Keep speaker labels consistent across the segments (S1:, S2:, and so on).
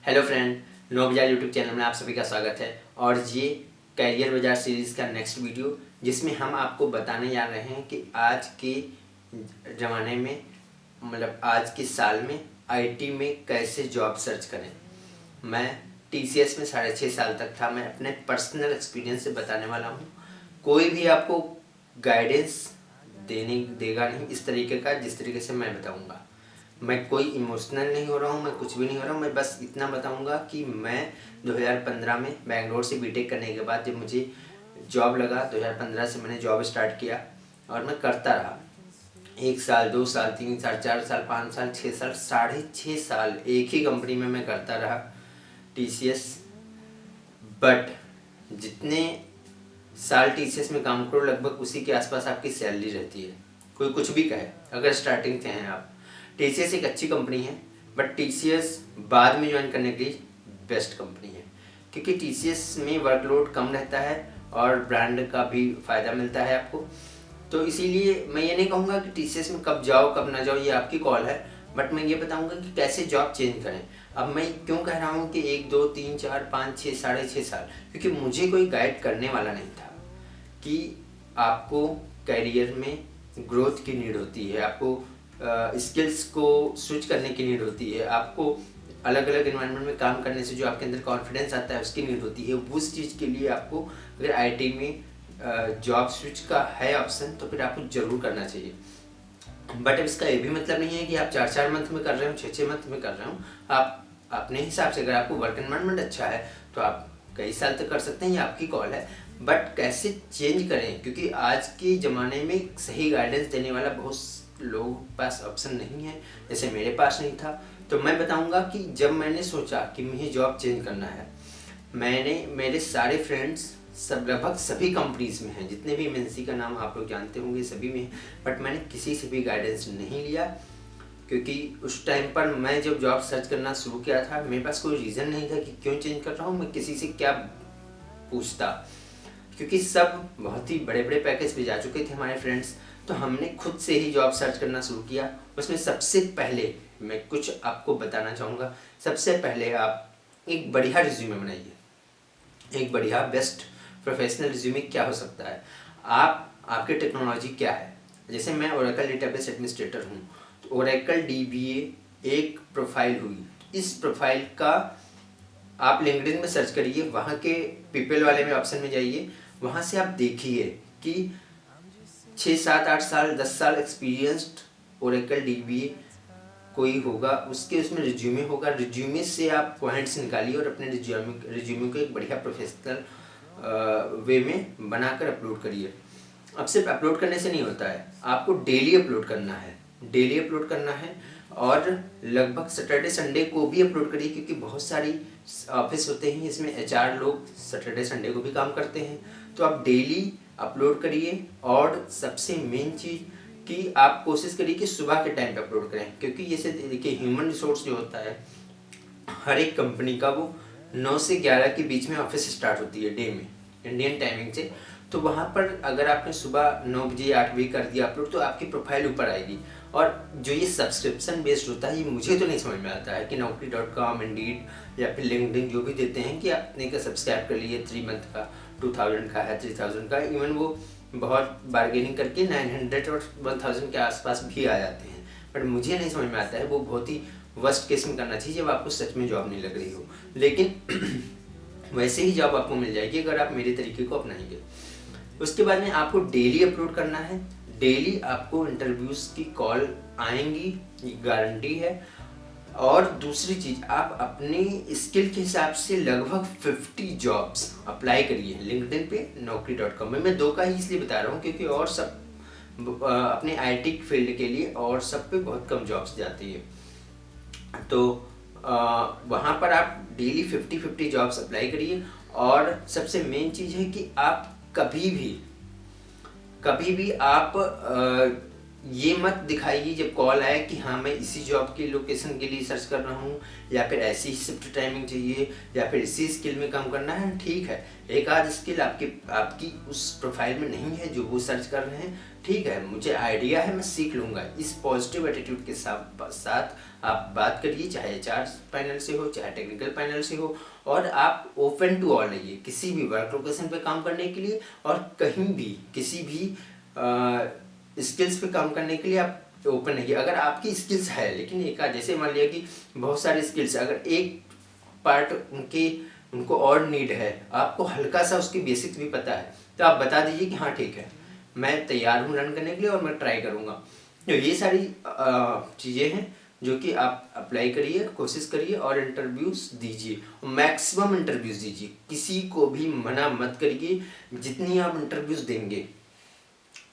S1: Hello friend, no बाजार YouTube channel में आप सभी का स्वागत है। और ये कैरियर बाजार सीरीज़ का नेक्स्ट वीडियो, जिसमें हम आपको बताने जा रहे हैं कि आज के ज़माने में, मतलब आज के साल में आईटी में कैसे जॉब सर्च करें। मैं टीसीएस में 6.5 साल तक था। मैं अपने पर्सनल एक्सपीरियंस से बताने वाला हूँ। कोई भी आपको गाइडेंस देगा नहीं इस तरीके का जिस तरीके से मैं बताऊँगा। मैं कोई इमोशनल नहीं हो रहा हूँ, मैं कुछ भी नहीं हो रहा हूँ। मैं बस इतना बताऊँगा कि मैं 2015 में बेंगलोर से बीटेक करने के बाद जब मुझे जॉब लगा, 2015 से मैंने जॉब स्टार्ट किया और मैं करता रहा 1 साल, 2 साल, 3 साल, 4 साल, 5 साल, 6 साल, 6.5 साल एक ही कंपनी में मैं करता रहा, टीसीएस। बट जितने साल टीसीएस में काम करो, लगभग उसी के आसपास आपकी सैलरी रहती है। कोई कुछ भी कहे, अगर स्टार्टिंग से हैं आप। टीसीएस एक अच्छी कंपनी है, बट टीसीएस बाद में ज्वाइन करने के लिए बेस्ट कंपनी है, क्योंकि टीसीएस में वर्कलोड कम रहता है और ब्रांड का भी फ़ायदा मिलता है आपको। तो इसीलिए मैं ये नहीं कहूँगा कि टीसीएस में कब जाओ कब ना जाओ, ये आपकी कॉल है। बट मैं ये बताऊँगा कि कैसे जॉब चेंज करें। अब मैं क्यों कह रहा हूँ कि 1, 2, 3, 4, 5, 6, 6.5 साल, क्योंकि मुझे कोई गाइड करने वाला नहीं था कि आपको करियर में ग्रोथ की नीड होती है, आपको स्किल्स को स्विच करने की नीड होती है, आपको अलग अलग एनवायरनमेंट में काम करने से जो आपके अंदर कॉन्फिडेंस आता है उसकी नीड होती है। उस चीज़ के लिए आपको अगर आईटी में जॉब स्विच का है ऑप्शन तो फिर आपको ज़रूर करना चाहिए। बट अब इसका ये भी मतलब नहीं है कि आप 4 मंथ में कर रहे हो, 6 मंथ में कर रहे हो। आप अपने हिसाब से, अगर आपको वर्क एनवायरनमेंट अच्छा है तो आप कई साल तक कर सकते हैं, ये आपकी कॉल है। बट कैसे चेंज करें, क्योंकि आज के ज़माने में सही गाइडेंस देने वाला बहुत लोगों के पास ऑप्शन नहीं है, जैसे मेरे पास नहीं था। तो मैं बताऊंगा कि जब मैंने सोचा कि मुझे जॉब चेंज करना है, मेरे सारे फ्रेंड्स सब लगभग सभी कंपनीज में हैं, जितने भी एमएनसी का नाम आप लोग जानते होंगे सभी में, बट मैंने किसी से भी गाइडेंस नहीं लिया। क्योंकि उस टाइम पर मैं जब जॉब सर्च करना शुरू किया था, मेरे पास कोई रीज़न नहीं था कि क्यों चेंज कर रहा हूँ, मैं किसी से क्या पूछता, क्योंकि सब बहुत ही बड़े बड़े पैकेज पे जा चुके थे हमारे फ्रेंड्स। तो हमने खुद से ही जॉब सर्च करना शुरू किया। उसमें सबसे पहले मैं कुछ आपको बताना चाहूँगा। सबसे पहले आप एक बढ़िया रिज्यूमे बनाइए, एक बढ़िया बेस्ट प्रोफेशनल रिज्यूमे क्या हो सकता है। आपके टेक्नोलॉजी क्या है। जैसे मैं ओरेकल डेटाबेस एडमिनिस्ट्रेटर हूँ, तो ओरेकल डीबीए एक प्रोफाइल हुई। इस प्रोफाइल का आप लिंक्डइन में सर्च करिए, वहाँ के पीपल वाले में ऑप्शन में जाइए, वहाँ से आप देखिए कि 6, 7, 8 साल, 10 साल एक्सपीरियंस्ड ओरेकल डीबीए कोई होगा, उसके उसमें रिज्यूमे होगा। रिज्यूमे से आप पॉइंट्स निकालिए और अपने रिज्यूमे को एक बढ़िया प्रोफेशनल वे में बनाकर अपलोड करिए। अब सिर्फ अपलोड करने से नहीं होता है, आपको डेली अपलोड करना है, डेली अपलोड करना है। और लगभग सैटरडे संडे को भी अपलोड करिए, क्योंकि बहुत सारी ऑफिस होते हैं इसमें एचआर लोग सैटरडे संडे को भी काम करते हैं। तो आप डेली अपलोड करिए। और सबसे मेन चीज़ कि आप कोशिश करिए कि सुबह के टाइम पे अपलोड करें, क्योंकि जैसे देखिए ह्यूमन रिसोर्स जो होता है हर एक कंपनी का, वो 9 से 11 के बीच में ऑफिस स्टार्ट होती है डे में, इंडियन टाइमिंग से। तो वहाँ पर अगर आपने सुबह 9 बजे 8 बजे कर दिया अपलोड, तो आपकी प्रोफाइल ऊपर आएगी। और जो ये सब्सक्रिप्शन बेस्ड होता है, ये मुझे तो नहीं समझ में आता है कि naukri.com, इंडीड या फिर लिंक्डइन जो भी देते हैं कि आपने का सब्सक्राइब कर लिए 3 मंथ का, 2000 का है, 3000 का, इवन वो बहुत बार्गेनिंग करके 900 और 1000 के आसपास भी आ जाते हैं। बट मुझे नहीं समझ में आता है, वो बहुत ही वर्स्ट केस में करना चाहिए जब आपको सच में जॉब नहीं लग रही हो। लेकिन वैसे ही जॉब आपको मिल जाएगी अगर आप मेरे तरीके को अपनाएंगे। उसके बाद में आपको डेली अपलोड करना है, डेली आपको इंटरव्यूज़ की कॉल आएंगी, ये गारंटी है। और दूसरी चीज़, आप अपनी स्किल के हिसाब से लगभग 50 जॉब्स अप्लाई करिए लिंक्डइन पे, naukri.com में। मैं 2 का ही इसलिए बता रहा हूँ क्योंकि और सब अपने आईटी फील्ड के लिए और सब पे बहुत कम जॉब्स जाती है। तो वहाँ पर आप डेली 50 जॉब्स अप्लाई करिए। और सबसे मेन चीज़ है कि आप कभी भी आप ये मत दिखाइए जब कॉल आए कि हाँ मैं इसी जॉब की लोकेशन के लिए सर्च कर रहा हूँ, या फिर ऐसी ही शिफ्ट टाइमिंग चाहिए, या फिर इसी स्किल में काम करना है। ठीक है, एक आध स्किल आपकी उस प्रोफाइल में नहीं है जो वो सर्च कर रहे हैं, ठीक है, मुझे आइडिया है, मैं सीख लूँगा। इस पॉजिटिव एटीट्यूड के साथ आप बात करिए, चाहे एचआर पैनल से हो चाहे टेक्निकल पैनल से हो, और आप ओपन टू ऑल रहिए किसी भी वर्क लोकेशन पे काम करने के लिए और कहीं भी किसी भी स्किल्स पे काम करने के लिए आप ओपन रहिए। अगर आपकी स्किल्स है लेकिन एक जैसे मान लिया कि बहुत सारे स्किल्स, अगर एक पार्ट उनको और नीड है, आपको हल्का सा उसकी बेसिक्स भी पता है, तो आप बता दीजिए कि हाँ ठीक है मैं तैयार हूँ रन करने के लिए और मैं ट्राई करूँगा। तो ये सारी चीज़ें हैं जो कि आप अप्लाई करिए, कोशिश करिए और इंटरव्यूज़ दीजिए, मैक्सिमम इंटरव्यूज़ दीजिए, किसी को भी मना मत करिए। जितनी आप इंटरव्यूज़ देंगे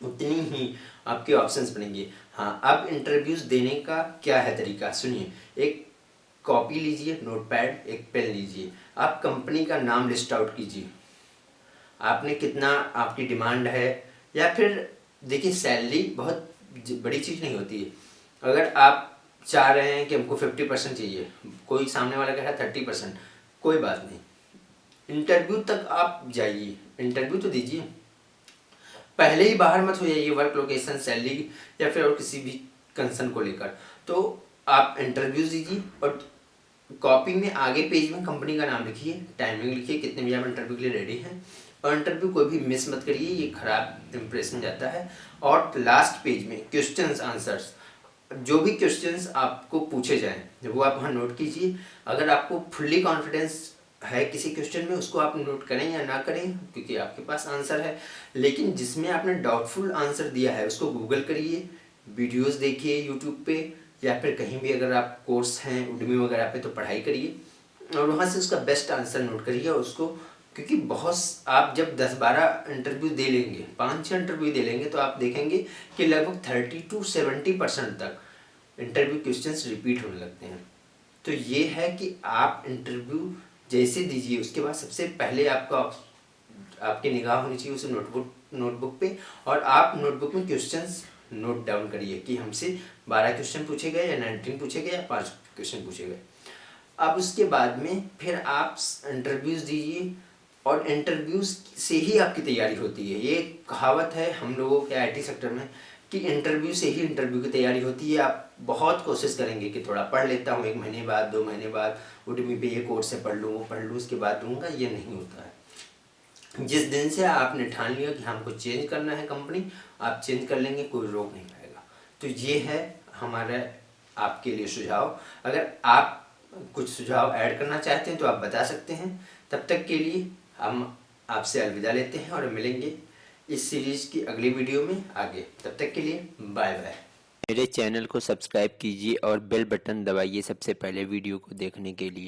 S1: उतनी ही आपके ऑप्शंस बनेंगे। हाँ, अब इंटरव्यूज़ देने का क्या है तरीका सुनिए। एक कॉपी लीजिए, नोटपैड, एक पेन लीजिए, आप कंपनी का नाम लिस्ट आउट कीजिए, आपने कितना आपकी डिमांड है, या फिर देखिए सैलरी बहुत बड़ी चीज़ नहीं होती है। अगर आप चाह रहे हैं कि हमको 50% चाहिए, कोई सामने वाला कह रहा है 30%, कोई बात नहीं, इंटरव्यू तक आप जाइए, इंटरव्यू तो दीजिए, पहले ही बाहर मत हो जाइए वर्क लोकेशन, सैलरी या फिर और किसी भी कंसर्न को लेकर। तो आप इंटरव्यूज दीजिए और कॉपी में आगे पेज में कंपनी का नाम लिखिए, टाइमिंग लिखिए, कितने बजे आप इंटरव्यू के लिए रेडी हैं, और इंटरव्यू कोई भी मिस मत करिए, ये खराब इंप्रेशन जाता है। और लास्ट पेज में क्वेश्चंस आंसर्स, जो भी क्वेश्चंस आपको पूछे जाएं वो आप वहाँ नोट कीजिए। अगर आपको फुल्ली कॉन्फिडेंस है किसी क्वेश्चन में, उसको आप नोट करें या ना करें क्योंकि आपके पास आंसर है, लेकिन जिसमें आपने डाउटफुल आंसर दिया है उसको गूगल करिए, वीडियोस देखिए यूट्यूब पे, या फिर कहीं भी अगर आप कोर्स हैं उडमी वगैरह पे तो पढ़ाई करिए और वहाँ से उसका बेस्ट आंसर नोट करिए और उसको, क्योंकि बहुत आप जब 10-12 इंटरव्यू दे लेंगे, 5-6 इंटरव्यू दे लेंगे, तो आप देखेंगे कि लगभग 30-70% तक इंटरव्यू क्वेश्चंस रिपीट होने लगते हैं। तो ये है कि आप इंटरव्यू जैसे दीजिए उसके बाद सबसे पहले आपकी निगाह होनी चाहिए उस नोटबुक पे, और आप नोटबुक में क्वेश्चंस नोट डाउन करिए कि हमसे 12 क्वेश्चन पूछे गए या 19 पूछे गए या 5 क्वेश्चन पूछे गए। अब उसके बाद में फिर आप इंटरव्यूज़ दीजिए और इंटरव्यूज़ से ही आपकी तैयारी होती है। ये कहावत है हम लोगों के आईटी सेक्टर में कि इंटरव्यू से ही इंटरव्यू की तैयारी होती है। आप बहुत कोशिश करेंगे कि थोड़ा पढ़ लेता हूँ, 1 महीने बाद 2 महीने बाद उडमी पे ये कोर्स है पढ़ लूँ, वो पढ़ लूँ, उसके बाद दूंगा, ये नहीं होता है। जिस दिन से आपने ठान लिया कि हमको चेंज करना है कंपनी, आप चेंज कर लेंगे, कोई रोक नहीं पाएगा। तो ये है हमारा आपके लिए सुझाव। अगर आप कुछ सुझाव ऐड करना चाहते हैं तो आप बता सकते हैं। तब तक के लिए हम आपसे अलविदा लेते हैं और मिलेंगे इस सीरीज की अगली वीडियो में आगे। तब तक के लिए बाय बाय।
S2: मेरे चैनल को सब्सक्राइब कीजिए और बेल बटन दबाइए सबसे पहले वीडियो को देखने के लिए।